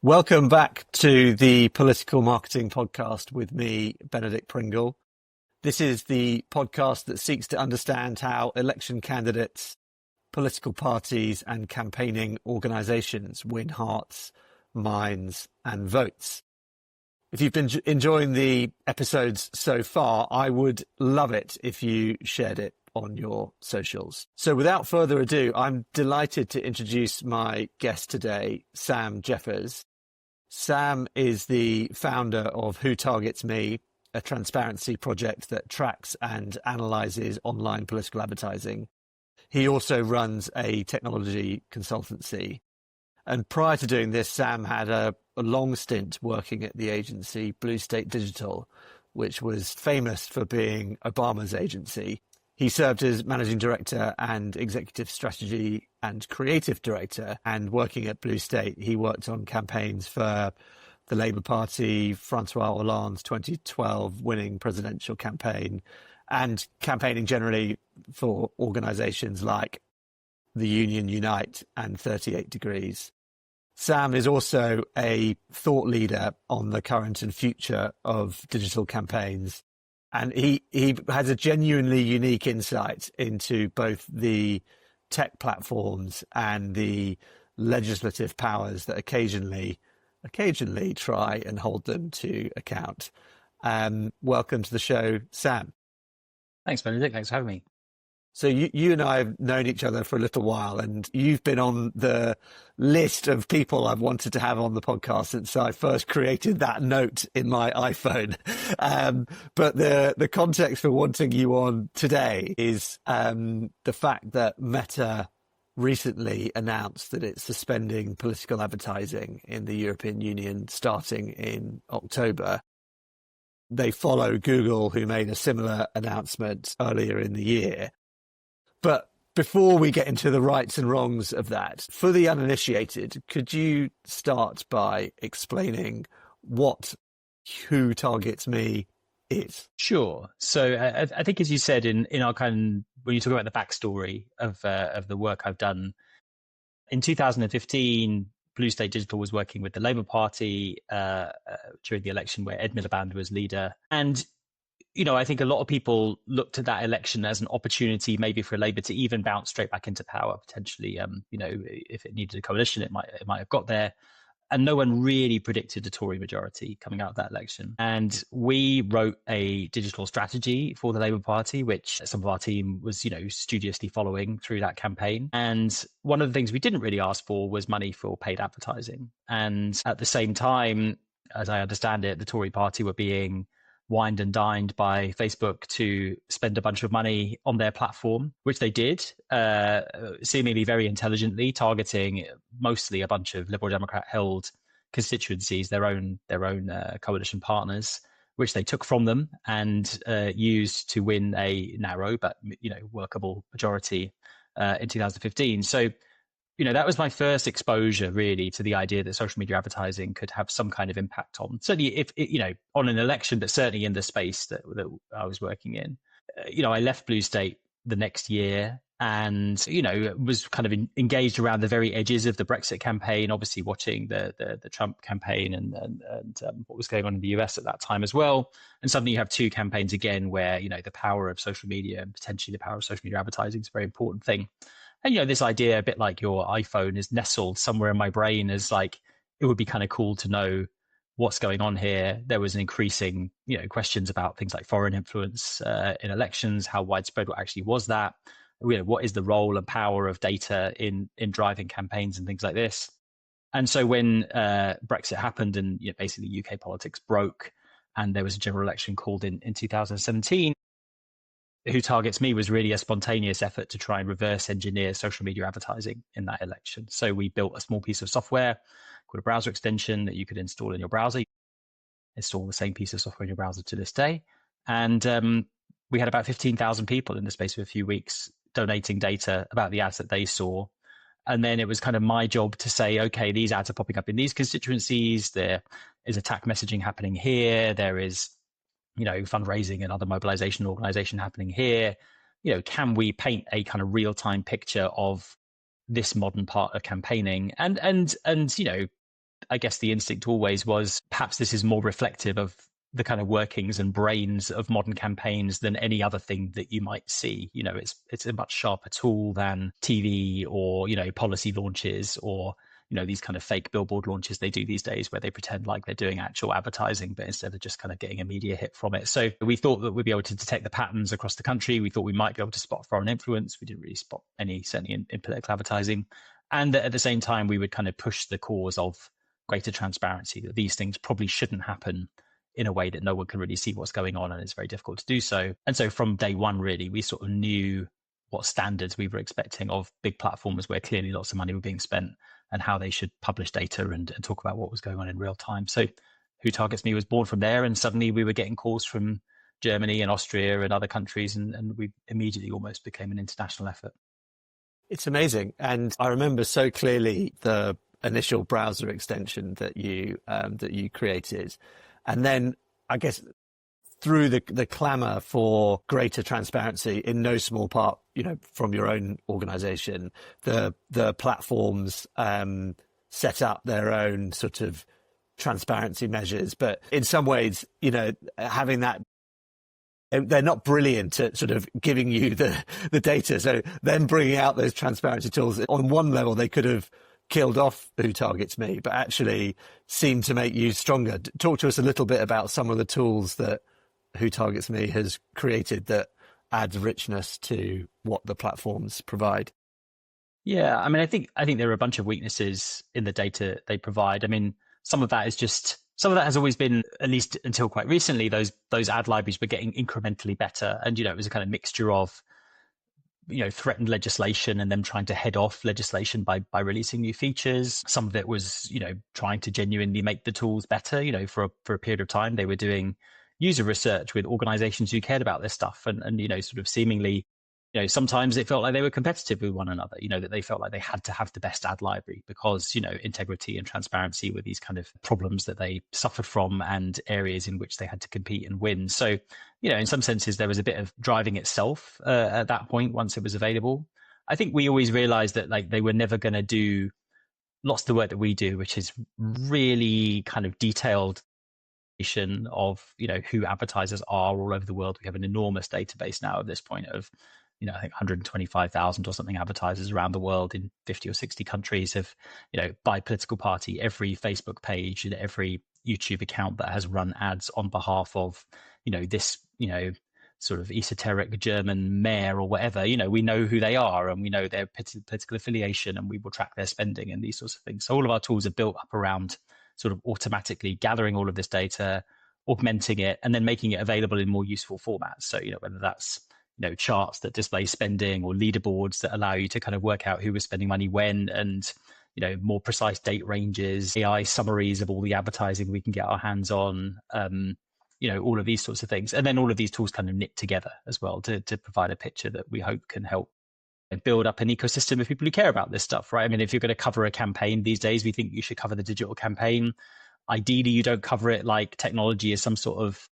Welcome back to the Political Marketing Podcast with me, Benedict Pringle. This is the podcast that seeks to understand how election candidates, political parties and campaigning organisations win hearts, minds and votes. If you've been enjoying the episodes so far, I would love it if you shared it on your socials. So without further ado, I'm delighted to introduce my guest today, Sam Jeffers. Sam is the founder of Who Targets Me, a transparency project that tracks and analyses online political advertising. He also runs a technology consultancy. And prior to doing this, Sam had a long stint working at the agency Blue State Digital, which was famous for being Obama's agency. He served as managing director and executive strategy and creative director. And working at Blue State, he worked on campaigns for the Labour Party, Francois Hollande's 2012 winning presidential campaign, and campaigning generally for organisations like the Union Unite and 38 Degrees. Sam is also a thought leader on the current and future of digital campaigns. And he has a genuinely unique insight into both the tech platforms and the legislative powers that occasionally try and hold them to account. Welcome to the show, Sam. Thanks, Benedict. Thanks for having me. So you and I have known each other for a little while, and you've been on the list of people I've wanted to have on the podcast since I first created that note in my iPhone. But the context for wanting you on today is the fact that Meta recently announced that it's suspending political advertising in the European Union starting in October. They follow Google, who made a similar announcement earlier in the year. But before we get into the rights and wrongs of that, for the uninitiated, could you start by explaining what Who Targets Me is? Sure. So I think, as you said, in our when you talk about the backstory of the work I've done, in 2015, Blue State Digital was working with the Labour Party during the election where Ed Miliband was leader. And I think a lot of people looked at that election as an opportunity maybe for Labour to even bounce straight back into power, potentially. If it needed a coalition, it might have got there. And no one really predicted a Tory majority coming out of that election. And we wrote a digital strategy for the Labour Party, which some of our team was, studiously following through that campaign. And one of the things we didn't really ask for was money for paid advertising. And at the same time, as I understand it, the Tory party were being wined and dined by Facebook to spend a bunch of money on their platform, which they did, seemingly very intelligently, targeting mostly a bunch of Liberal Democrat held constituencies, their own coalition partners, which they took from them and used to win a narrow but workable majority in 2015. So that was my first exposure really to the idea that social media advertising could have some kind of impact on, certainly if on an election, but certainly in the space that I was working in. I left Blue State the next year and, was kind of engaged around the very edges of the Brexit campaign, obviously watching the Trump campaign and what was going on in the US at that time as well. And suddenly you have two campaigns again where, the power of social media and potentially the power of social media advertising is a very important thing. And, this idea, a bit like your iPhone, is nestled somewhere in my brain as like, it would be kind of cool to know what's going on here. There was an increasing, questions about things like foreign influence in elections. How widespread actually was that? What is the role and power of data in driving campaigns and things like this? And so when Brexit happened and basically UK politics broke and there was a general election called in 2017, Who Targets Me was really a spontaneous effort to try and reverse engineer social media advertising in that election. So we built a small piece of software called a browser extension that you could install in your browser. Install the same piece of software in your browser to this day. And we had about 15,000 people in the space of a few weeks donating data about the ads that they saw. And then it was kind of my job to say, okay, these ads are popping up in these constituencies. There is attack messaging happening here. There is fundraising and other mobilization organization happening here. Can we paint a kind of real-time picture of this modern part of campaigning? And I guess the instinct always was perhaps this is more reflective of the kind of workings and brains of modern campaigns than any other thing that you might see. It's a much sharper tool than TV or, policy launches or, these kind of fake billboard launches they do these days where they pretend like they're doing actual advertising, but instead of just kind of getting a media hit from it. So we thought that we'd be able to detect the patterns across the country. We thought we might be able to spot foreign influence. We didn't really spot any, certainly in political advertising. And at the same time, we would kind of push the cause of greater transparency, that these things probably shouldn't happen in a way that no one can really see what's going on, and it's very difficult to do so. And so from day one, really, we sort of knew what standards we were expecting of big platforms where clearly lots of money were being spent and how they should publish data and talk about what was going on in real time. So Who Targets Me was born from there, and suddenly we were getting calls from Germany and Austria and other countries, and we immediately almost became an international effort. It's amazing. And I remember so clearly the initial browser extension that you created. And then I guess through the clamour for greater transparency, in no small part, from your own organisation, the platforms set up their own sort of transparency measures. But in some ways, having that, they're not brilliant at sort of giving you the data. So then bringing out those transparency tools, on one level, they could have killed off Who Targets Me, but actually seem to make you stronger. Talk to us a little bit about some of the tools that Who Targets Me has created that adds richness to what the platforms provide. Yeah, I mean, I think there are a bunch of weaknesses in the data they provide. I mean, some of that has always been, at least until quite recently, those ad libraries were getting incrementally better. And, it was a kind of mixture of, threatened legislation and them trying to head off legislation by releasing new features. Some of it was, trying to genuinely make the tools better. For a period of time, they were doing user research with organizations who cared about this stuff. And sort of seemingly, sometimes it felt like they were competitive with one another, that they felt like they had to have the best ad library because, integrity and transparency were these kind of problems that they suffered from and areas in which they had to compete and win. So, in some senses, there was a bit of driving itself at that point once it was available. I think we always realized that they were never going to do lots of the work that we do, which is really kind of detailed of, who advertisers are all over the world. We have an enormous database now at this point of, I think 125,000 or something advertisers around the world in 50 or 60 countries have, by political party, every Facebook page and every YouTube account that has run ads on behalf of, this, sort of esoteric German mayor or whatever, we know who they are and we know their political affiliation and we will track their spending and these sorts of things. So all of our tools are built up around sort of automatically gathering all of this data, augmenting it, and then making it available in more useful formats. So, whether that's charts that display spending or leaderboards that allow you to kind of work out who was spending money when, and more precise date ranges, AI summaries of all the advertising we can get our hands on, all of these sorts of things. And then all of these tools kind of knit together as well to provide a picture that we hope can help build up an ecosystem of people who care about this stuff, right? I mean, if you're going to cover a campaign these days, we think you should cover the digital campaign. Ideally, you don't cover it like technology is some sort of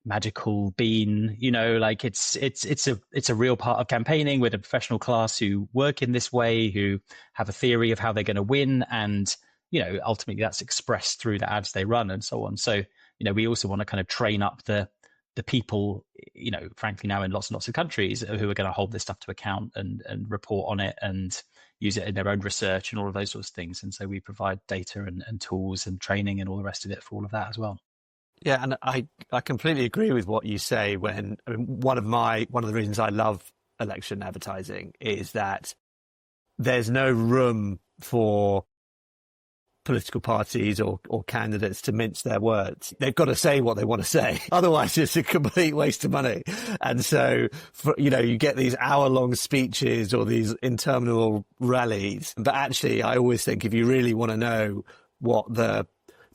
magical bean, like it's a real part of campaigning with a professional class who work in this way, who have a theory of how they're going to win, and ultimately that's expressed through the ads they run and so on. So we also want to kind of train up the people, frankly now in lots and lots of countries who are going to hold this stuff to account and report on it and use it in their own research and all of those sorts of things. And so we provide data and tools and training and all the rest of it for all of that as well. Yeah, and I completely agree with what you say. One of the reasons I love election advertising is that there's no room for political parties or candidates to mince their words. They've got to say what they want to say. Otherwise, it's a complete waste of money. And so, you get these hour-long speeches or these interminable rallies. But actually, I always think if you really want to know what the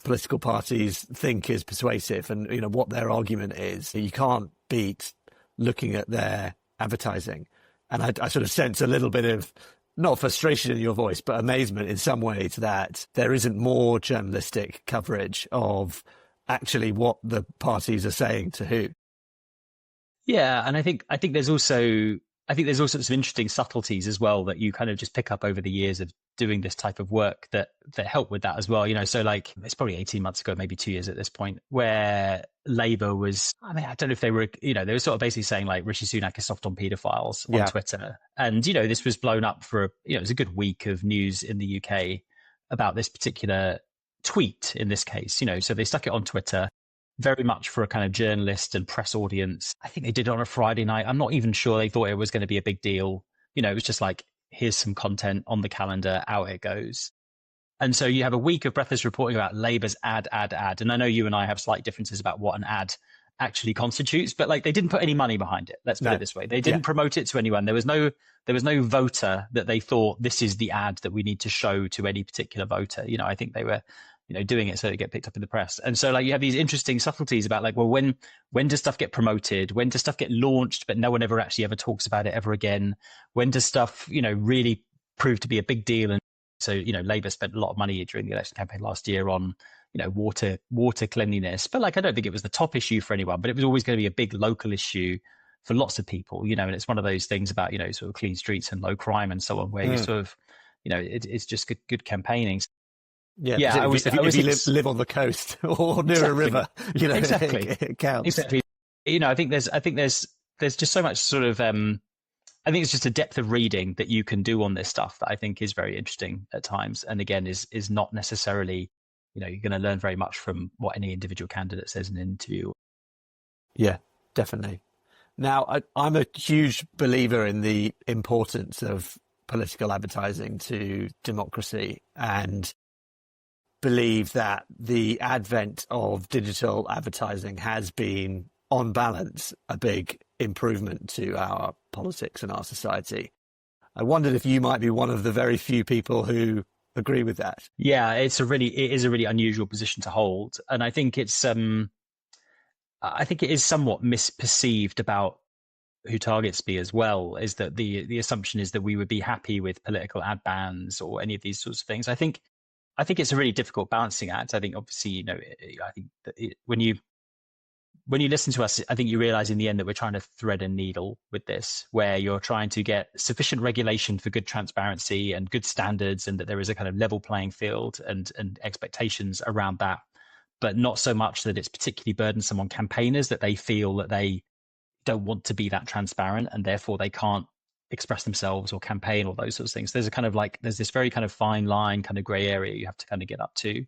political parties think is persuasive and what their argument is, you can't beat looking at their advertising. And I sort of sense a little bit of not frustration in your voice, but amazement in some ways that there isn't more journalistic coverage of actually what the parties are saying to who. Yeah, and I think there's also I think there's all sorts of interesting subtleties as well that you kind of just pick up over the years of doing this type of work that help with that as well. So like it's probably 18 months ago, maybe 2 years at this point, where Labour was, I mean, I don't know if they were, they were sort of basically saying like Rishi Sunak is soft on paedophiles on Twitter. And, this was blown up for, it was a good week of news in the UK about this particular tweet in this case, so they stuck it on Twitter very much for a kind of journalist and press audience. I think they did it on a Friday night. I'm not even sure they thought it was going to be a big deal. It was just like, here's some content on the calendar, out it goes. And so you have a week of breathless reporting about Labour's ad. And I know you and I have slight differences about what an ad actually constitutes, but like they didn't put any money behind it. Let's put it this way. They didn't promote it to anyone. There was no voter that they thought this is the ad that we need to show to any particular voter. I think they were doing it so it get picked up in the press. And so like you have these interesting subtleties about like, well, when does stuff get promoted? When does stuff get launched, but no one ever actually ever talks about it ever again? When does stuff, really prove to be a big deal? And so, Labour spent a lot of money during the election campaign last year on, water cleanliness. But like, I don't think it was the top issue for anyone, but it was always going to be a big local issue for lots of people, and it's one of those things about, sort of clean streets and low crime and so on, where you sort of, it's just good campaigning. Yeah. If you live on the coast or near a river, exactly. It counts. Exactly. I think there's just so much sort of, I think it's just a depth of reading that you can do on this stuff that I think is very interesting at times. And again, is not necessarily, you're going to learn very much from what any individual candidate says in an interview. Yeah, definitely. Now, I'm a huge believer in the importance of political advertising to democracy, and believe that the advent of digital advertising has been, on balance, a big improvement to our politics and our society. I wondered if you might be one of the very few people who agree with that. Yeah, it is a really unusual position to hold, and I think it is somewhat misperceived about who targets me as well. Is that the assumption is that we would be happy with political ad bans or any of these sorts of things. I think it's a really difficult balancing act. I think obviously, I think that when you listen to us, I think you realize in the end that we're trying to thread a needle with this, where you're trying to get sufficient regulation for good transparency and good standards, and that there is a kind of level playing field and expectations around that, but not so much that it's particularly burdensome on campaigners that they feel that they don't want to be that transparent and therefore they can't express themselves or campaign or those sorts of things. There's there's this very kind of fine line, kind of gray area you have to kind of get up to.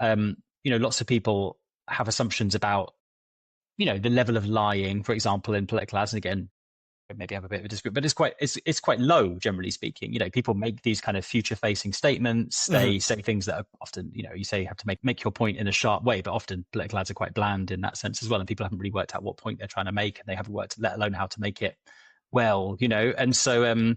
Lots of people have assumptions about, the level of lying, for example, in political ads. And again, maybe have a bit of a disagreement, but it's quite low, generally speaking. People make these kind of future facing statements. They say things that are often, you say you have to make your point in a sharp way, but often political ads are quite bland in that sense as well. And people haven't really worked out what point they're trying to make, and they haven't worked, let alone how to make it well, and so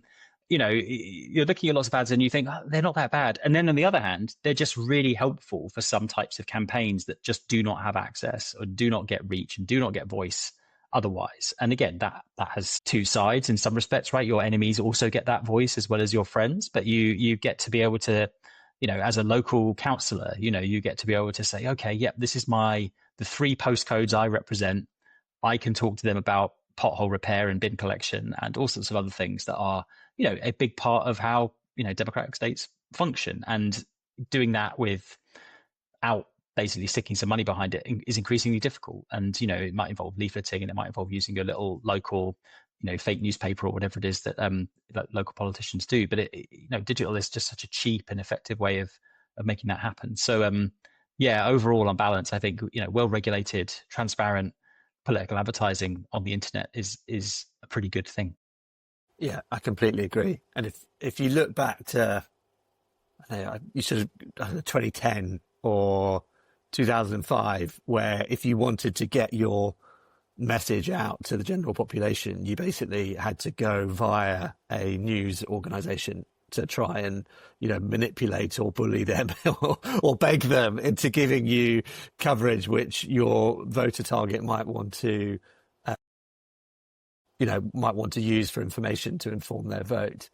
you're looking at lots of ads and you think, oh, they're not that bad, and then on the other hand, they're just really helpful for some types of campaigns that just do not have access or do not get reach and do not get voice otherwise. And again, that has two sides in some respects, right? Your enemies also get that voice as well as your friends, but you get to be able to, as a local councillor, you get to be able to say, okay, yep, this is the 3 postcodes I represent. I can talk to them about pothole repair and bin collection and all sorts of other things that are, a big part of how, democratic states function. And doing that without basically sticking some money behind it is increasingly difficult. And, it might involve leafleting, and it might involve using a little local, fake newspaper or whatever it is that local politicians do. But digital is just such a cheap and effective way of making that happen. So, overall on balance, I think, well-regulated, transparent political advertising on the internet is a pretty good thing. Yeah, I completely agree. And if you look back to, you sort of 2010 or 2005, where if you wanted to get your message out to the general population, you basically had to go via a news organisation to try and, manipulate or bully them or beg them into giving you coverage which your voter target might want to, use for information to inform their vote.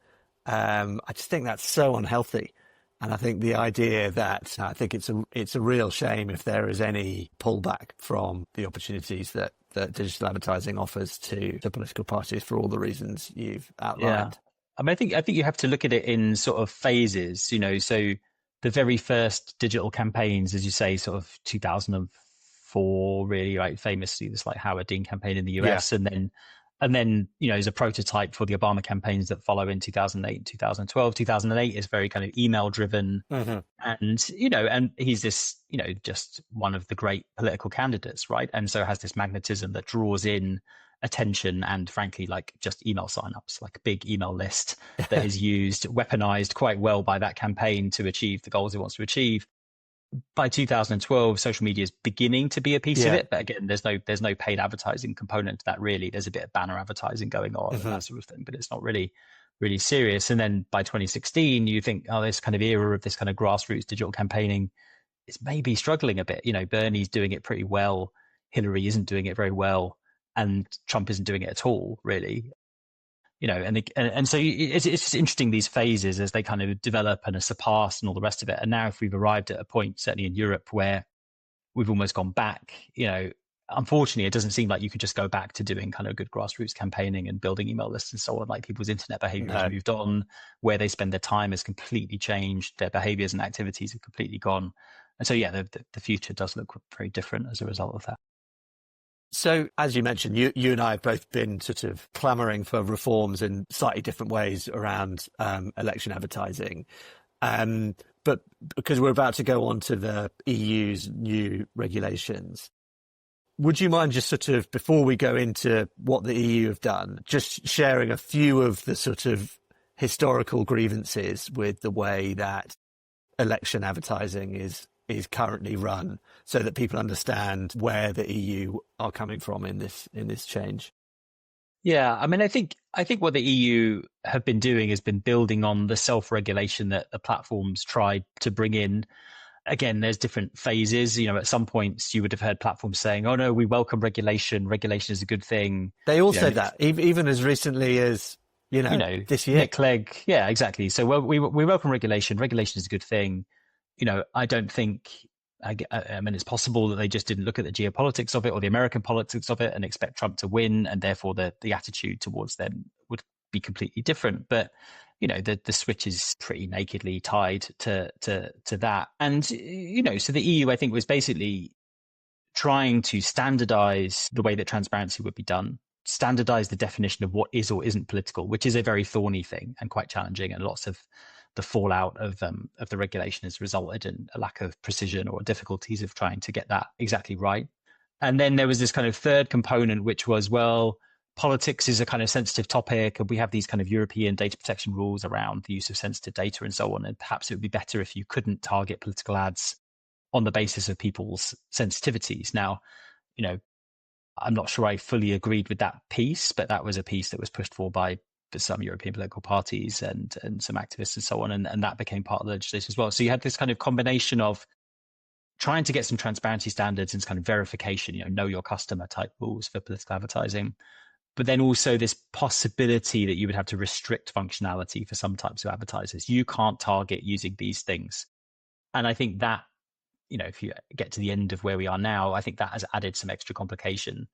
I just think that's so unhealthy. And I think the idea that I think it's a real shame if there is any pullback from the opportunities that digital advertising offers to political parties for all the reasons you've outlined. Yeah. I mean, I think you have to look at it in sort of phases, so the very first digital campaigns, as you say, sort of 2004, really, right? Famously, this like Howard Dean campaign in the US, and then, as a prototype for the Obama campaigns that follow in 2008, 2012, 2008 is very kind of email driven. Mm-hmm. And he's this, just one of the great political candidates, right? And so has this magnetism that draws in attention and frankly, like just email signups, like a big email list that is used, weaponized quite well by that campaign to achieve the goals it wants to achieve. By 2012, social media is beginning to be a piece of it, but again, there's no paid advertising component to that really. There's a bit of banner advertising going on and that sort of thing, but it's not really serious. And then by 2016, you think, this kind of era of this kind of grassroots digital campaigning is maybe struggling a bit. Bernie's doing it pretty well, Hillary isn't doing it very well, and Trump isn't doing it at all, really. And so it's just interesting, these phases as they kind of develop and are surpassed and all the rest of it. And now if we've arrived at a point, certainly in Europe, where we've almost gone back, unfortunately, it doesn't seem like you could just go back to doing kind of good grassroots campaigning and building email lists and so on. Like people's internet behavior has moved on, where they spend their time has completely changed, their behaviors and activities have completely gone. And so, the future does look very different as a result of that. So, as you mentioned, you and I have both been sort of clamoring for reforms in slightly different ways around election advertising. But because we're about to go on to the EU's new regulations, would you mind just sort of, before we go into what the EU have done, just sharing a few of the sort of historical grievances with the way that election advertising is currently run, so that people understand where the EU are coming from in this change? Yeah, I mean, I think what the EU have been doing has been building on the self-regulation that the platforms tried to bring in. Again, there's different phases. At some points you would have heard platforms saying, "Oh no, we welcome regulation. Regulation is a good thing." They all said that, even as recently as this year. Nick Clegg, yeah, exactly. So we welcome regulation. Regulation is a good thing. I don't think, I mean, it's possible that they just didn't look at the geopolitics of it or the American politics of it and expect Trump to win, and therefore the attitude towards them would be completely different. But, the switch is pretty nakedly tied to that. And, so the EU, I think, was basically trying to standardize the way that transparency would be done, standardize the definition of what is or isn't political, which is a very thorny thing and quite challenging, and lots of the fallout of the regulation has resulted in a lack of precision or difficulties of trying to get that exactly right. And then there was this kind of third component, which was, well, politics is a kind of sensitive topic, and we have these kind of European data protection rules around the use of sensitive data and so on. And perhaps it would be better if you couldn't target political ads on the basis of people's sensitivities. Now, I'm not sure I fully agreed with that piece, but that was a piece that was pushed for by some European political parties and some activists and so on. And that became part of the legislation as well. So you had this kind of combination of trying to get some transparency standards and kind of verification, know your customer type rules for political advertising, but then also this possibility that you would have to restrict functionality for some types of advertisers. You can't target using these things. And I think that, if you get to the end of where we are now, I think that has added some extra complication,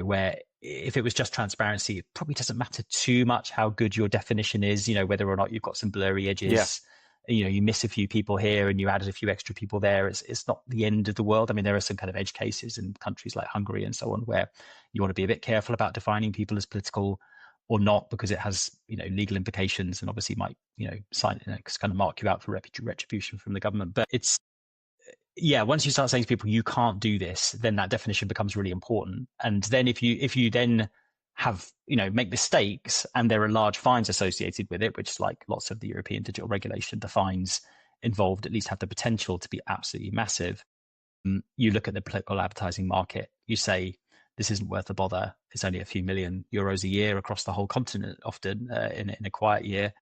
where if it was just transparency, it probably doesn't matter too much how good your definition is, whether or not you've got some blurry edges, you miss a few people here and you added a few extra people there. It's not the end of the world. I mean, there are some kind of edge cases in countries like Hungary and so on, where you want to be a bit careful about defining people as political or not, because it has, legal implications and obviously might, kind of mark you out for retribution from the government. But it's, once you start saying to people, you can't do this, then that definition becomes really important. And then if you then have, make mistakes and there are large fines associated with it, which like lots of the European digital regulation, the fines involved at least have the potential to be absolutely massive. You look at the political advertising market, you say, this isn't worth the bother. It's only a few million euros a year across the whole continent, often in a quiet year.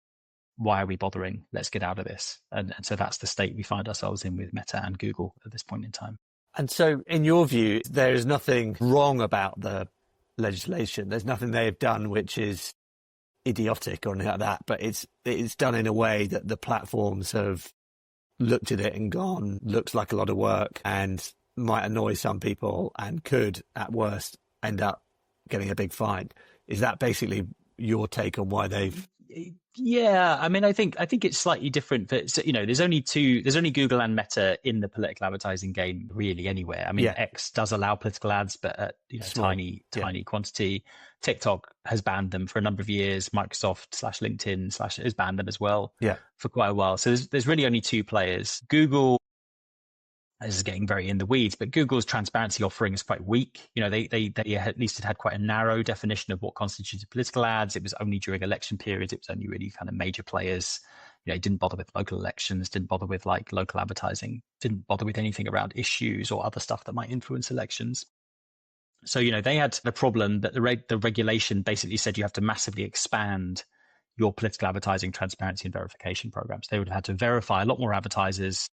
Why are we bothering? Let's get out of this. And so that's the state we find ourselves in with Meta and Google at this point in time. And so in your view, there is nothing wrong about the legislation. There's nothing they have done which is idiotic or anything like that, but it's done in a way that the platforms have looked at it and gone, looks like a lot of work and might annoy some people and could, at worst, end up getting a big fine. Is that basically your take on why they've... Yeah, I mean, I think it's slightly different. But there's only Google and Meta in the political advertising game, really, anywhere. I mean, X does allow political ads, but at tiny quantity. TikTok has banned them for a number of years. Microsoft/LinkedIn/ has banned them as well for quite a while. So there's really only two players. Google, this is getting very in the weeds, but Google's transparency offering is quite weak. They at least had quite a narrow definition of what constituted political ads. It was only during election periods. It was only really kind of major players. Didn't bother with local elections, didn't bother with like local advertising, didn't bother with anything around issues or other stuff that might influence elections. So, they had the problem that the regulation basically said you have to massively expand your political advertising transparency and verification programs. They would have had to verify a lot more advertisers,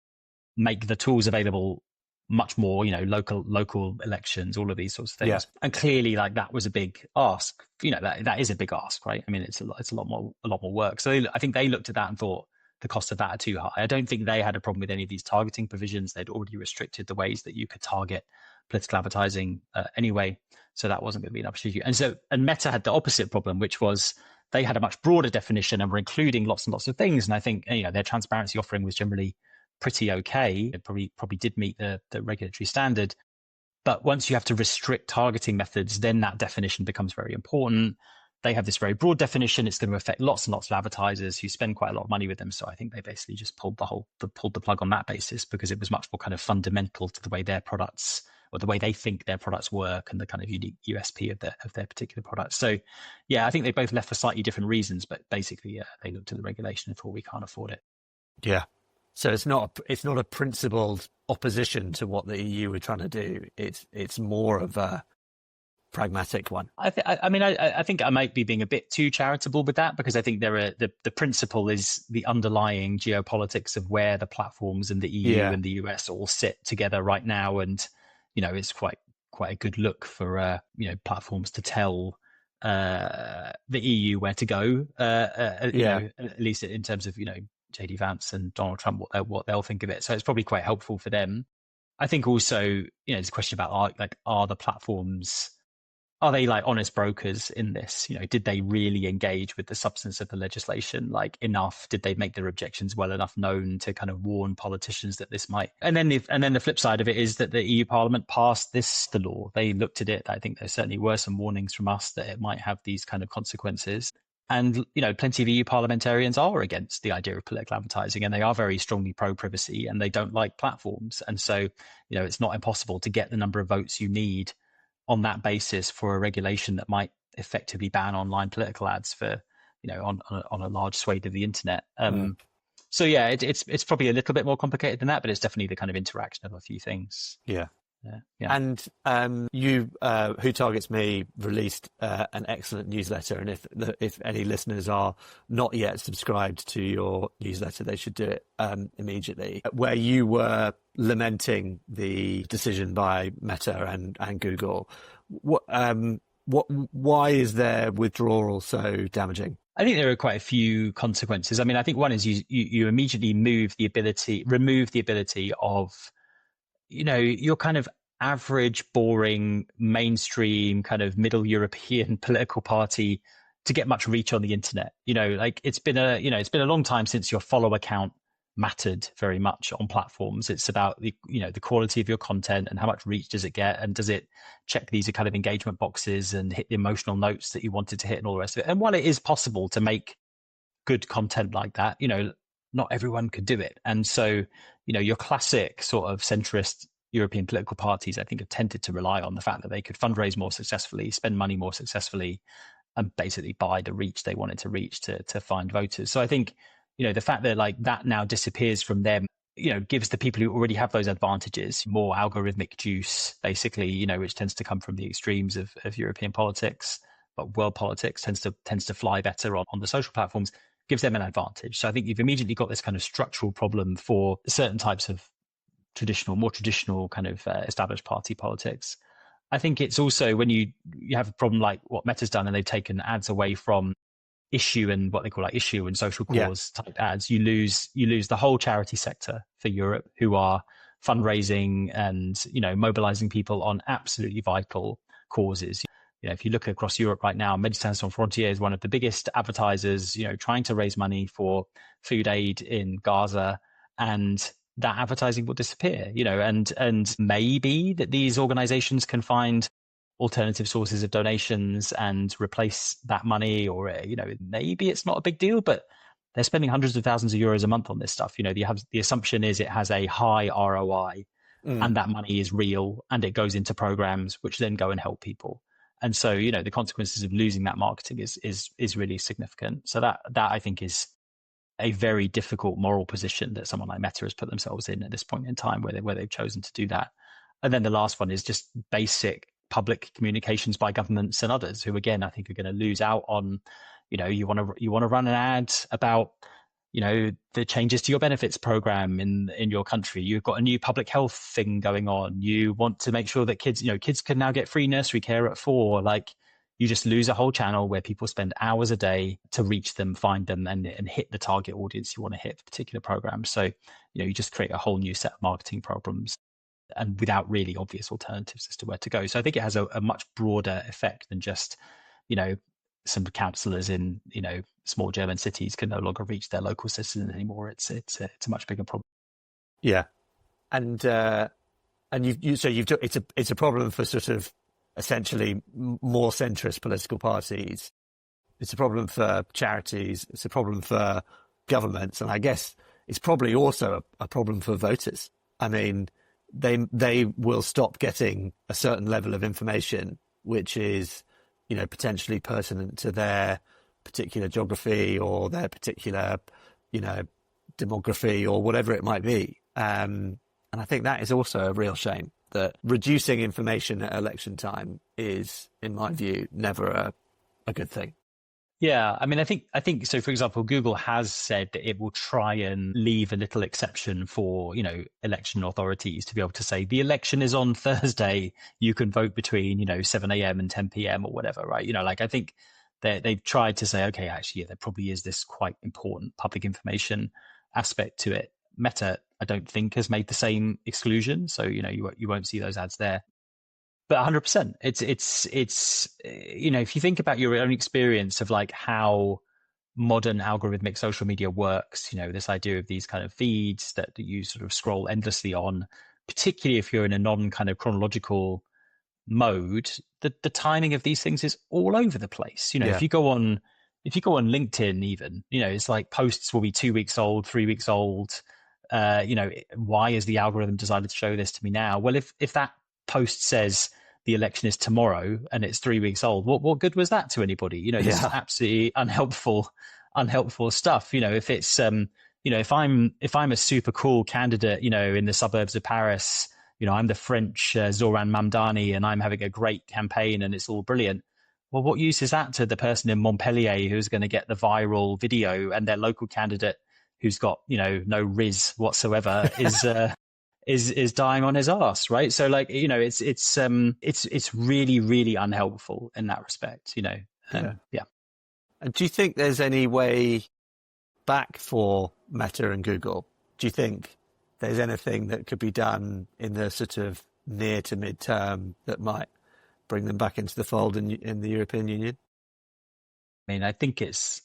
make the tools available much more, local elections, all of these sorts of things. Yeah. And clearly, like, that was a big ask. That is a big ask, right? I mean, it's a lot more work. So I think they looked at that and thought the cost of that are too high. I don't think they had a problem with any of these targeting provisions. They'd already restricted the ways that you could target political advertising anyway. So that wasn't going to be an issue. And Meta had the opposite problem, which was they had a much broader definition and were including lots and lots of things. And I think, their transparency offering was generally pretty okay. It probably did meet the regulatory standard. But once you have to restrict targeting methods, then that definition becomes very important. They have this very broad definition. It's going to affect lots and lots of advertisers who spend quite a lot of money with them. So I think they basically just pulled the plug on that basis, because it was much more kind of fundamental to the way their products, or the way they think their products work, and the kind of unique USP of their particular products. So yeah, I think they both left for slightly different reasons, but basically they looked at the regulation and thought, we can't afford it. Yeah. So it's not a principled opposition to what the EU were trying to do. It's more of a pragmatic one. I think I might be being a bit too charitable with that, because I think the principle is the underlying geopolitics of where the platforms and the EU and the US all sit together right now, and it's quite a good look for platforms to tell the EU where to go. At least in terms of JD Vance and Donald Trump, what they'll think of it. So it's probably quite helpful for them. I think also, there's a question about are the platforms, are they like honest brokers in this? Did they really engage with the substance of the legislation enough? Did they make their objections well enough known to kind of warn politicians that this might? And then the flip side of it is that the EU Parliament passed the law. They looked at it. I think there certainly were some warnings from us that it might have these kind of consequences. And, plenty of EU parliamentarians are against the idea of political advertising, and they are very strongly pro-privacy, and they don't like platforms. And so, it's not impossible to get the number of votes you need on that basis for a regulation that might effectively ban online political ads for, on a large swathe of the internet. So yeah, it's probably a little bit more complicated than that, but it's definitely the kind of interaction of a few things. Yeah. Yeah. And you, Who Targets Me, released an excellent newsletter. And if any listeners are not yet subscribed to your newsletter, they should do it immediately. Where you were lamenting the decision by Meta and Google. Why is their withdrawal so damaging? I think there are quite a few consequences. I mean, I think one is you immediately remove the ability of your kind of average, boring, mainstream, kind of middle European political party to get much reach on the internet. It's been a long time since your follow account mattered very much on platforms. It's about the quality of your content and how much reach does it get, and does it check these kind of engagement boxes and hit the emotional notes that you wanted to hit and all the rest of it. And while it is possible to make good content like that, not everyone could do it. And so, your classic sort of centrist European political parties, I think, have tended to rely on the fact that they could fundraise more successfully, spend money more successfully, and basically buy the reach they wanted to reach to find voters. So I think, the fact that that now disappears from them, gives the people who already have those advantages more algorithmic juice, basically, which tends to come from the extremes of European politics, but world politics tends to fly better on the social platforms, gives them an advantage. So I think you've immediately got this kind of structural problem for certain types of more traditional kind of established party politics. I think it's also when you have a problem like what Meta's done, and they've taken ads away from issue and what they call like issue and social cause type ads, you lose the whole charity sector for Europe, who are fundraising and, you know, mobilizing people on absolutely vital causes. You know, if you look across Europe right now, Médecins Sans Frontières is one of the biggest advertisers, you know, trying to raise money for food aid in Gaza, and that advertising will disappear, you know, and maybe that these organizations can find alternative sources of donations and replace that money, or, you know, maybe it's not a big deal, but they're spending hundreds of thousands of euros a month on this stuff. You know, the assumption is it has a high ROI and that money is real and it goes into programs which then go and help people. And so, you know, the consequences of losing that marketing is really significant. So that I think is a very difficult moral position that someone like Meta has put themselves in at this point in time, where they've chosen to do that. And then the last one is just basic public communications by governments and others, who again I think are going to lose out on, you know, you want to run an ad about, you know, the changes to your benefits program in your country. You've got a new public health thing going on. You want to make sure that kids can now get free nursery care at 4. Like, you just lose a whole channel where people spend hours a day to reach them, find them, and hit the target audience you want to hit for particular programs. So, you know, you just create a whole new set of marketing problems, and without really obvious alternatives as to where to go. So I think it has a much broader effect than just, you know, some councillors in, you know, small German cities can no longer reach their local citizens anymore. It's a much bigger problem. Yeah, and it's a problem for sort of essentially more centrist political parties. It's a problem for charities. It's a problem for governments, and I guess it's probably also a problem for voters. I mean, they will stop getting a certain level of information which is, you know, potentially pertinent to their particular geography or their particular, you know, demography or whatever it might be. And I think that is also a real shame, that reducing information at election time is, in my view, never a good thing. Yeah, I mean, I think so. For example, Google has said that it will try and leave a little exception for, you know, election authorities to be able to say the election is on Thursday. You can vote between, you know, 7 a.m. and 10 p.m. or whatever, right? You know, like, I think they've tried to say, okay, actually, yeah, there probably is this quite important public information aspect to it. Meta, I don't think, has made the same exclusion, so, you know, you won't see those ads there. But 100%, it's you know, if you think about your own experience of like how modern algorithmic social media works, you know, this idea of these kind of feeds that you sort of scroll endlessly on, particularly if you're in a non kind of chronological mode, the timing of these things is all over the place. You know, if you go on LinkedIn, even, you know, it's like posts will be 2 weeks old, 3 weeks old. You know, why has the algorithm decided to show this to me now? Well, if that post says the election is tomorrow and it's 3 weeks old, what good was that to anybody? You know, this is absolutely unhelpful stuff. You know, if it's you know, if I'm a super cool candidate, you know, in the suburbs of Paris, you know, I'm the French Zoran Mamdani and I'm having a great campaign and it's all brilliant. Well, what use is that to the person in Montpellier who's going to get the viral video, and their local candidate who's got, you know, no riz whatsoever is dying on his ass, right? So, like, you know, it's really, really unhelpful in that respect, you know. Yeah. And do you think there's any way back for Meta and Google? Do you think there's anything that could be done in the sort of near to mid-term that might bring them back into the fold in the European Union? I mean, I think it's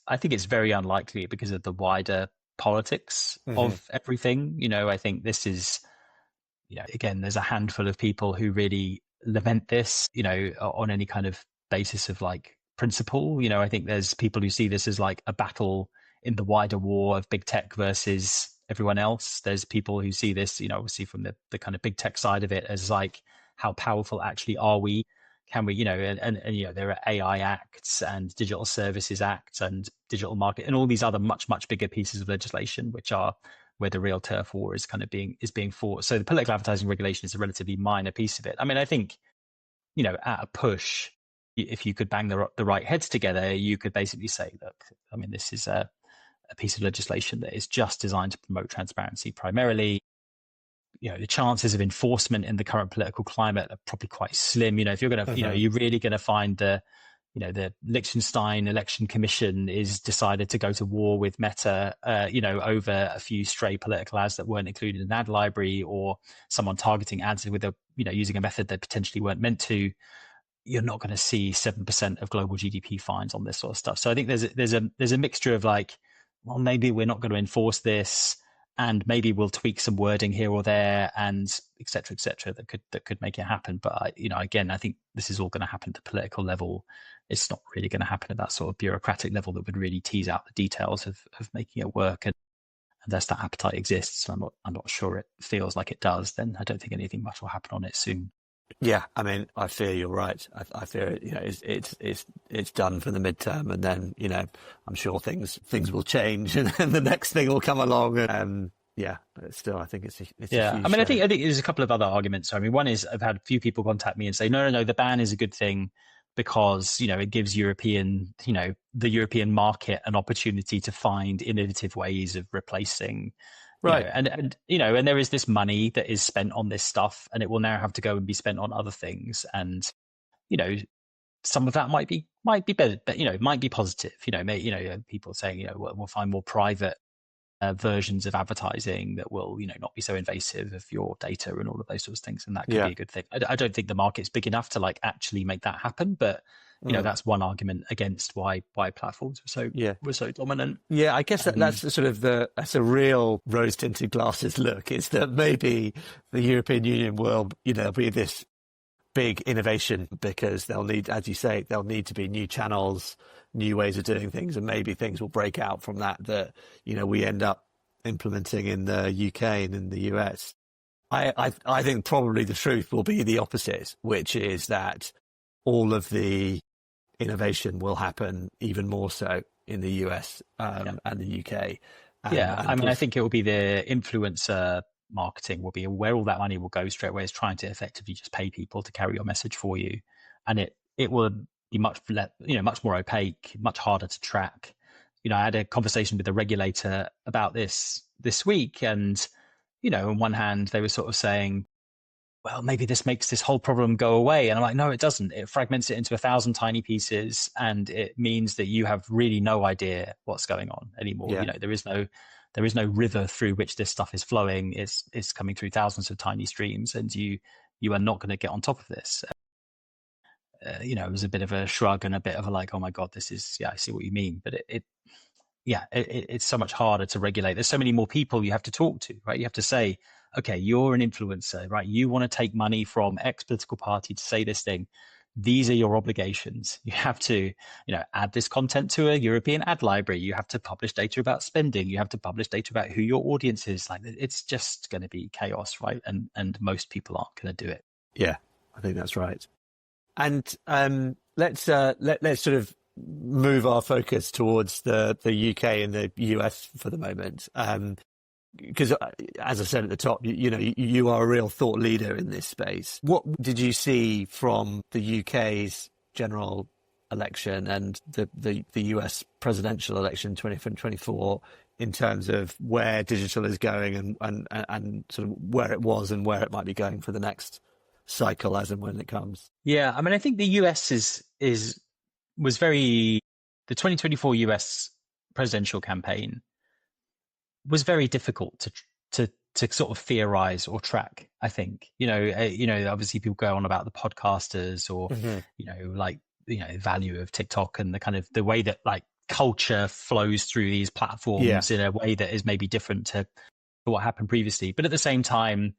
very unlikely because of the wider politics of everything. You know, I think this is, you know, again, there's a handful of people who really lament this, you know, on any kind of basis of like principle. You know, I think there's people who see this as like a battle in the wider war of big tech versus everyone else. There's people who see this, you know, obviously from the kind of big tech side of it, as like, how powerful actually are we? Can we, you know, and you know, there are AI acts and digital services acts and digital market and all these other much, much bigger pieces of legislation, which are where the real turf war is kind of being fought. So the political advertising regulation is a relatively minor piece of it. I mean, I think, you know, at a push, if you could bang the right heads together, you could basically say, look, I mean, this is a piece of legislation that is just designed to promote transparency primarily. You know, the chances of enforcement in the current political climate are probably quite slim. You know, if you're going to, you know, you're really going to find the the Liechtenstein election commission is decided to go to war with Meta, over a few stray political ads that weren't included in an ad library, or someone targeting ads with using a method that potentially weren't meant to. You're not going to see 7% of global GDP fines on this sort of stuff. So I think there's a mixture of like, well, maybe we're not going to enforce this, and maybe we'll tweak some wording here or there, and et cetera, that could make it happen. But again, I think this is all going to happen at the political level. It's not really going to happen at that sort of bureaucratic level that would really tease out the details of making it work. And unless that appetite exists, I'm not sure it feels like it does, then I don't think anything much will happen on it soon. Yeah, I mean, I fear you're right. I fear it's done for the midterm, and then I'm sure things will change, and then the next thing will come along. And still, I think it's a huge I mean, shame. I think there's a couple of other arguments. I mean, one is I've had a few people contact me and say, no, the ban is a good thing because it gives the European market an opportunity to find innovative ways of replacing. Right. And there is this money that is spent on this stuff, and it will now have to go and be spent on other things. And, some of that might be better, but, might be positive, people saying, we'll find more private versions of advertising that will, not be so invasive of your data and all of those sorts of things. And that could be a good thing. I don't think the market's big enough to like actually make that happen, but that's one argument against why platforms were so dominant. Yeah, I guess that's the sort of that's a real rose-tinted glasses look. Is that maybe the European Union will, be this big innovation because they'll need, as you say, there'll need to be new channels, new ways of doing things, and maybe things will break out from that we end up implementing in the UK and in the US. I think probably the truth will be the opposite, which is that all of the innovation will happen even more so in the US and the UK. I think it will be the influencer marketing will be where all that money will go straight away, is trying to effectively just pay people to carry your message for you. And it will be much more opaque, much harder to track. I had a conversation with a regulator about this week, and, on one hand, they were sort of saying, well, maybe this makes this whole problem go away. And I'm like, no, it doesn't. It fragments it into 1,000 tiny pieces, and it means that you have really no idea what's going on anymore. Yeah. There is no river through which this stuff is flowing. It's coming through thousands of tiny streams, and you are not going to get on top of this. It was a bit of a shrug and a bit of a like, oh my God, this is, I see what you mean. But it's so much harder to regulate. There's so many more people you have to talk to, right? You have to say, okay, you're an influencer, right? You want to take money from X political party to say this thing. These are your obligations. You have to, add this content to a European ad library. You have to publish data about spending. You have to publish data about who your audience is. Like, it's just going to be chaos, right? And most people aren't going to do it. Yeah, I think that's right. And let's sort of move our focus towards the UK and the US for the moment. Because, as I said at the top, you are a real thought leader in this space. What did you see from the UK's general election and the US presidential election 2024 in terms of where digital is going and sort of where it was and where it might be going for the next cycle as and when it comes? Yeah, I mean, I think the US was the 2024 US presidential campaign was very difficult to sort of theorize or track. I think, obviously people go on about the podcasters or, value of TikTok and the kind of the way that like culture flows through these platforms in a way that is maybe different to what happened previously. But at the same time,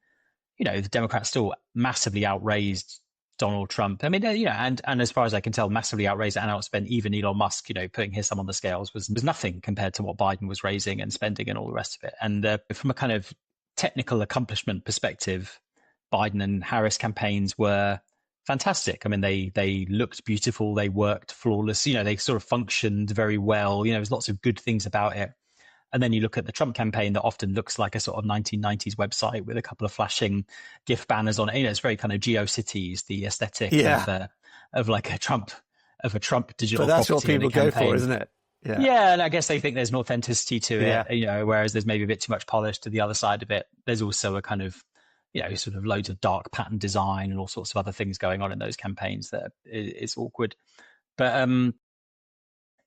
the Democrats still massively outraised Donald Trump. I mean, and as far as I can tell, massively outraised and outspent even Elon Musk, putting his thumb on the scales was nothing compared to what Biden was raising and spending and all the rest of it. And from a kind of technical accomplishment perspective, Biden and Harris campaigns were fantastic. I mean, they looked beautiful. They worked flawless. They sort of functioned very well. There's lots of good things about it. And then you look at the Trump campaign that often looks like a sort of 1990s website with a couple of flashing GIF banners on it. It's very kind of GeoCities, the aesthetic of like a Trump digital. But that's what people go for, isn't it? Yeah, and I guess they think there's an authenticity to it, whereas there's maybe a bit too much polish to the other side of it. There's also a kind of, sort of loads of dark pattern design and all sorts of other things going on in those campaigns that is awkward. But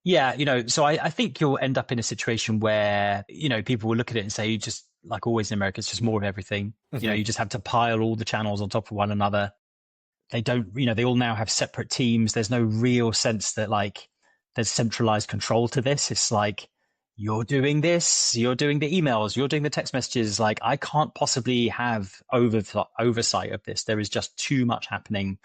yeah, so I think you'll end up in a situation where, people will look at it and say, you just, like always in America, it's just more of everything. Mm-hmm. You just have to pile all the channels on top of one another. They don't, they all now have separate teams. There's no real sense that like there's centralized control to this. It's like, you're doing this, you're doing the emails, you're doing the text messages. Like, I can't possibly have oversight of this. There is just too much happening,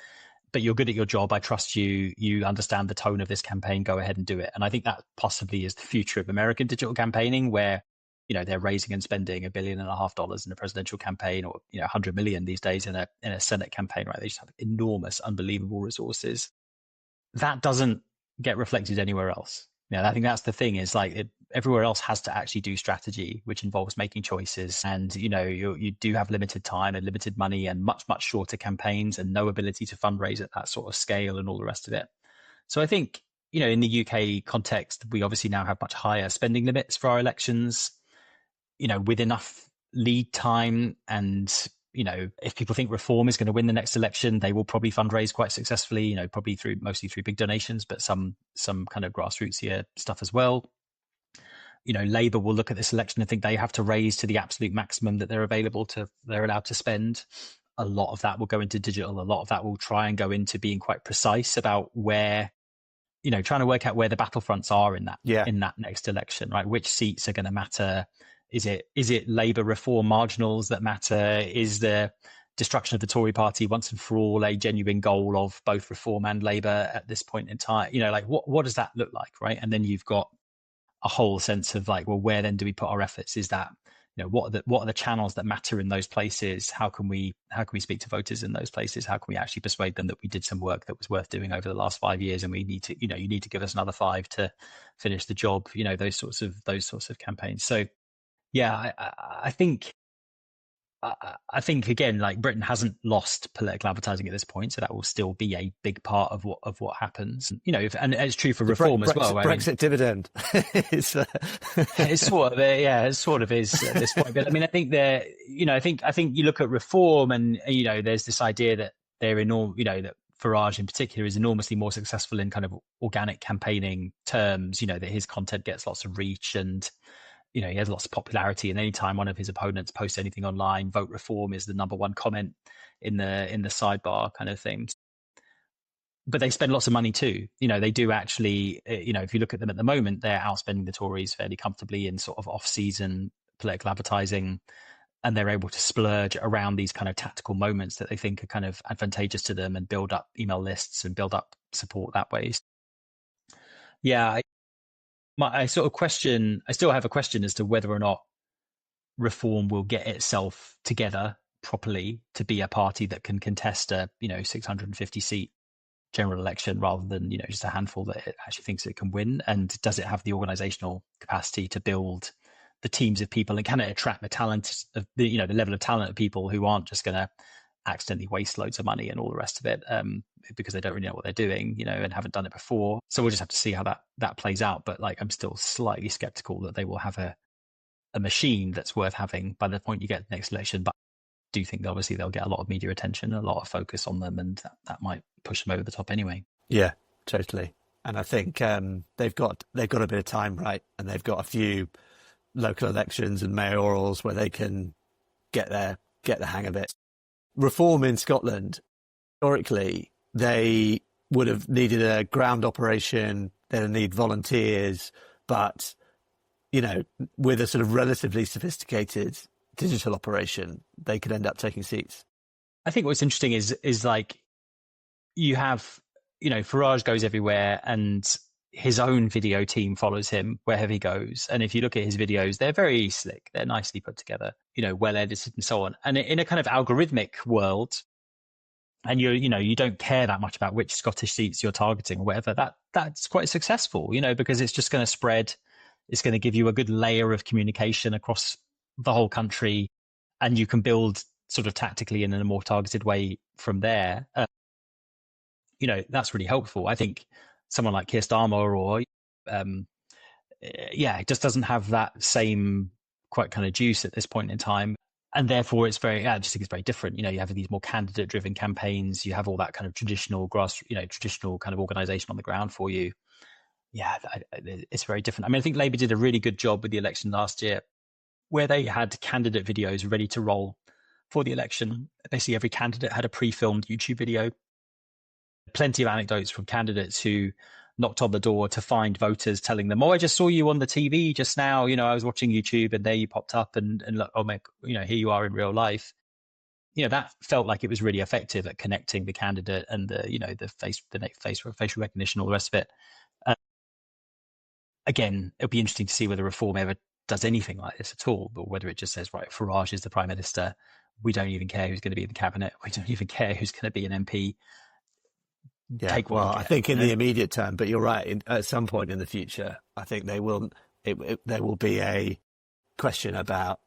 but you're good at your job. I trust you. You understand the tone of this campaign. Go ahead and do it. And I think that possibly is the future of American digital campaigning, where, they're raising and spending $1.5 billion in a presidential campaign, or, 100 million these days in a Senate campaign, right? They just have enormous, unbelievable resources. That doesn't get reflected anywhere else. I think that's the thing, is like everywhere else has to actually do strategy, which involves making choices. And, you do have limited time and limited money and much, much shorter campaigns and no ability to fundraise at that sort of scale and all the rest of it. So I think, in the UK context, we obviously now have much higher spending limits for our elections, with enough lead time. And, if people think Reform is going to win the next election, they will probably fundraise quite successfully, probably mostly through big donations, but some kind of grassrootsier stuff as well. Labour will look at this election and think they have to raise to the absolute maximum that they're allowed to spend. A lot of that will go into digital. A lot of that will try and go into being quite precise about where, trying to work out where the battlefronts are in that next election, right? Which seats are going to matter? Is it Labour Reform marginals that matter? Is the destruction of the Tory party once and for all a genuine goal of both Reform and Labour at this point in time? Like what does that look like, right? And then you've got a whole sense of like, well, where then do we put our efforts? Is that, what are the channels that matter in those places? How can we speak to voters in those places? How can we actually persuade them that we did some work that was worth doing over the last 5 years, and we need to, you need to give us another 5 to finish the job? Those sorts of campaigns. So yeah, I think again, like Britain hasn't lost political advertising at this point, so that will still be a big part of what happens. And it's true for Reform as well. Brexit dividend. It's sort of it sort of is at this point. But I mean, I think I think you look at Reform, and there's this idea that they're that Farage in particular is enormously more successful in kind of organic campaigning terms. That his content gets lots of reach, and he has lots of popularity, and anytime one of his opponents posts anything online, vote Reform is the number one comment in the sidebar kind of thing. But they spend lots of money too. They do actually, if you look at them at the moment, they're outspending the Tories fairly comfortably in sort of off-season political advertising, and they're able to splurge around these kind of tactical moments that they think are kind of advantageous to them, and build up email lists and build up support that way. Yeah, I still have a question as to whether or not Reform will get itself together properly to be a party that can contest a 650 seat general election, rather than just a handful that it actually thinks it can win. And does it have the organizational capacity to build the teams of people, and can it attract the talent of the level of talent of people who aren't just going to accidentally waste loads of money and all the rest of it, because they don't really know what they're doing, and haven't done it before. So we'll just have to see how that plays out. But like, I'm still slightly skeptical that they will have a machine that's worth having by the point you get the next election. But I do think obviously they'll get a lot of media attention, a lot of focus on them, and that might push them over the top anyway. Yeah, totally. And I think they've got a bit of time, right? And they've got a few local elections and mayorals where they can get the hang of it. Reform in Scotland, historically, they would have needed a ground operation, they'd need volunteers, but, with a sort of relatively sophisticated digital operation, they could end up taking seats. I think what's interesting is like, you have, Farage goes everywhere, and his own video team follows him wherever he goes. And if you look at his videos, they're very slick, they're nicely put together, well edited and so on. And in a kind of algorithmic world, and you don't care that much about which Scottish seats you're targeting or whatever, that's quite successful, because it's just going to spread. It's going to give you a good layer of communication across the whole country, and you can build sort of tactically in a more targeted way from there. That's really helpful. I think someone like Keir Starmer or it just doesn't have that same quite kind of juice at this point in time. And therefore I just think it's very different. You have these more candidate driven campaigns, you have all that kind of traditional traditional kind of organization on the ground for you. Yeah, it's very different. I mean, I think Labour did a really good job with the election last year, where they had candidate videos ready to roll for the election. Basically, every candidate had a pre-filmed YouTube video. Plenty of anecdotes from candidates who knocked on the door to find voters, telling them, "Oh, I just saw you on the TV just now. I was watching YouTube, and there you popped up, and look, oh my, here you are in real life." That felt like it was really effective at connecting the candidate and the facial recognition, all the rest of it. Again, it'll be interesting to see whether reform ever does anything like this at all, but whether it just says, right, Farage is the prime minister. We don't even care who's going to be in the cabinet. We don't even care who's going to be an MP. Yeah, well, I think in the immediate term, but you're right. At some point in the future, I think there will be a question about,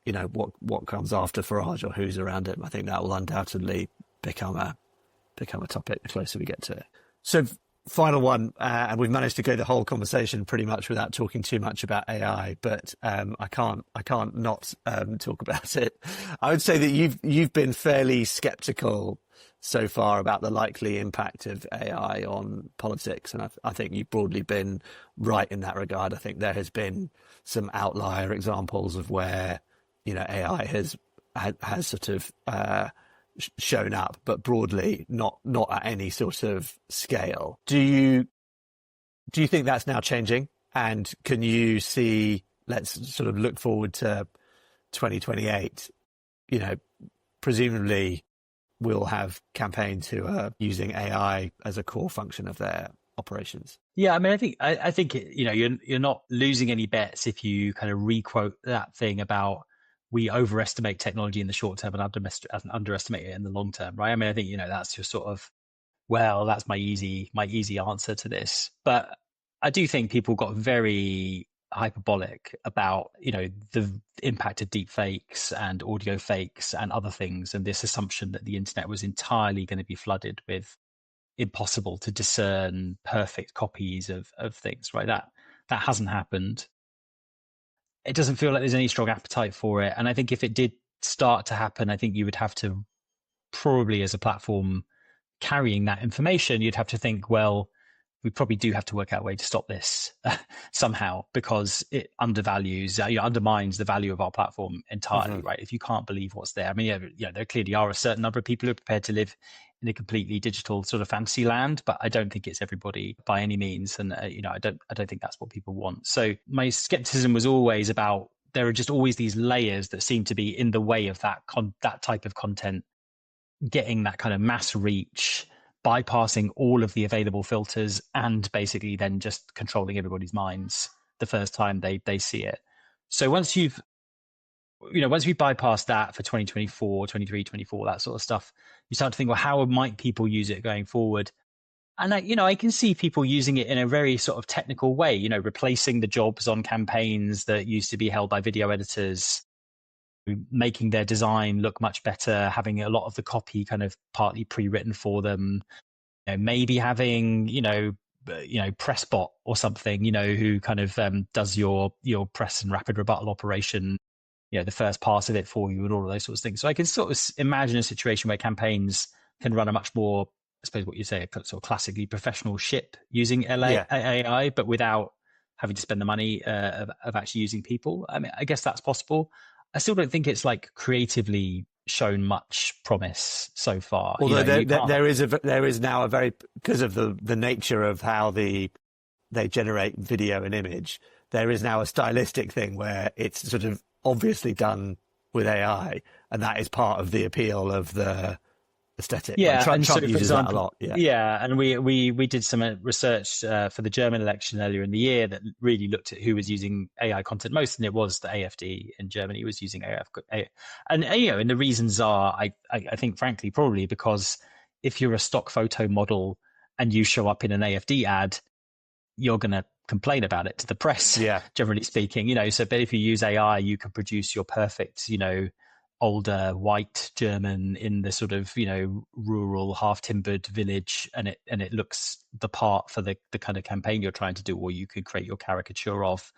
what comes after Farage or who's around him. I think that will undoubtedly become a topic the closer we get to it. So, final one, and we've managed to go the whole conversation pretty much without talking too much about AI, but I can't not talk about it. I would say that you've been fairly skeptical so far about the likely impact of AI on politics, and I think you've broadly been right in that regard. I think there has been some outlier examples of where AI has sort of shown up, but broadly not at any sort of scale. Do you think that's now changing? And can you see, let's sort of look forward to 2028, presumably we'll have campaigns who are using AI as a core function of their operations. Yeah, I mean, I think you're not losing any bets if you kind of requote that thing about we overestimate technology in the short term and underestimate it in the long term, right? I mean, I think that's just sort of, well, that's my easy answer to this. But I do think people got very hyperbolic about the impact of deep fakes and audio fakes and other things, and this assumption that the internet was entirely going to be flooded with impossible to discern perfect copies of things, right? That hasn't happened. It doesn't feel like there's any strong appetite for it, and I think if it did start to happen, I think you would have to probably, as a platform carrying that information, you'd have to think, well, we probably do have to work out a way to stop this somehow, because it undermines the value of our platform entirely, right? If you can't believe what's there. I mean, there clearly are a certain number of people who are prepared to live in a completely digital sort of fantasy land, but I don't think it's everybody by any means. And, I don't think that's what people want. So my skepticism was always about, there are just always these layers that seem to be in the way of that type of content getting that kind of mass reach, bypassing all of the available filters, and basically then just controlling everybody's minds the first time they see it. So once we bypass that for 2024, 23, 24, that sort of stuff, you start to think, well, how might people use it going forward? And I can see people using it in a very sort of technical way, replacing the jobs on campaigns that used to be held by video editors, making their design look much better, having a lot of the copy kind of partly pre-written for them, maybe having, Pressbot or something, who kind of does your press and rapid rebuttal operation, the first pass of it for you and all of those sorts of things. So I can sort of imagine a situation where campaigns can run a much more, I suppose what you say, a sort of classically professional ship using AI, but without having to spend the money of actually using people. I mean, I guess that's possible. I still don't think it's like creatively shown much promise so far. Although there is now a very, because of the nature of how they generate video and image, there is now a stylistic thing where it's sort of obviously done with AI, and that is part of the appeal of the aesthetic. Yeah, Trump so uses that a lot. Yeah, and we did some research for the German election earlier in the year that really looked at who was using AI content most, and it was the AfD in Germany was using AI. And and the reasons are, I think, frankly, probably because if you're a stock photo model and you show up in an AfD ad, you're going to complain about it to the press. Yeah, generally speaking, So, but if you use AI, you can produce your perfect, older white German in the sort of rural half timbered village, and it looks the part for the kind of campaign you're trying to do, or you could create your caricature of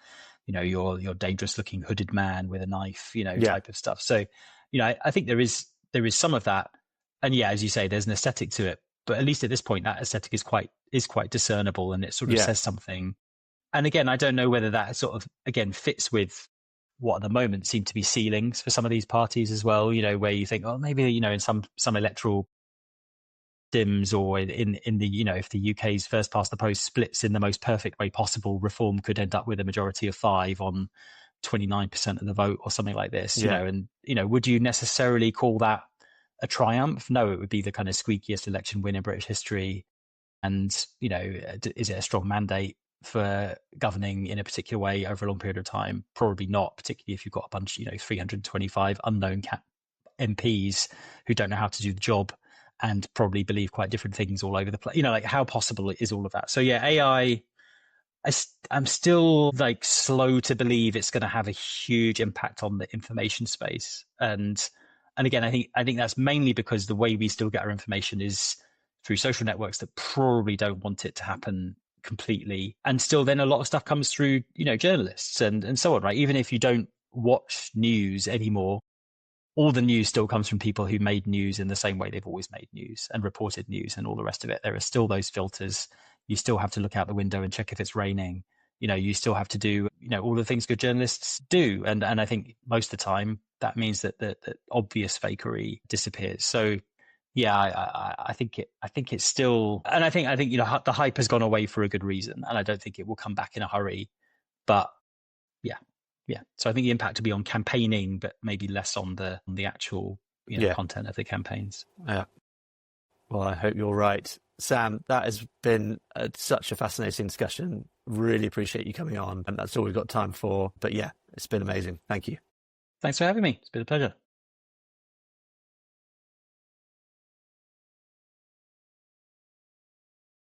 your dangerous looking hooded man with a knife, Yeah. type of stuff. So, I think there is some of that. And yeah, as you say, there's an aesthetic to it, but at least at this point, that aesthetic is quite discernible, and it sort of Yeah. says something. And again, I don't know whether that sort of, again, fits with what at the moment seem to be ceilings for some of these parties as well, where you think, oh, maybe, in some electoral dims, or in the, if the UK's first past the post splits in the most perfect way possible, Reform could end up with a majority of 5 on 29% of the vote or something like this, and, would you necessarily call that a triumph? No, it would be the kind of squeakiest election win in British history. And, is it a strong mandate for governing in a particular way over a long period of time? Probably not, particularly if you've got a bunch, 325 unknown MPs who don't know how to do the job and probably believe quite different things all over the place. Like, how possible is all of that? So yeah, AI, I'm still like slow to believe it's going to have a huge impact on the information space. And again, I think that's mainly because the way we still get our information is through social networks that probably don't want it to happen completely. And still then a lot of stuff comes through, journalists and so on, right? Even if you don't watch news anymore, all the news still comes from people who made news in the same way they've always made news and reported news and all the rest of it. There are still those filters. You still have to look out the window and check if it's raining. You still have to do, all the things good journalists do. And I think most of the time that means that the obvious fakery disappears. So yeah, I think it's still, and I think the hype has gone away for a good reason, and I don't think it will come back in a hurry. But yeah. So I think the impact will be on campaigning, but maybe less on the actual content of the campaigns. Yeah. Well, I hope you're right, Sam. That has been such a fascinating discussion. Really appreciate you coming on, and that's all we've got time for. But yeah, it's been amazing. Thank you. Thanks for having me. It's been a pleasure.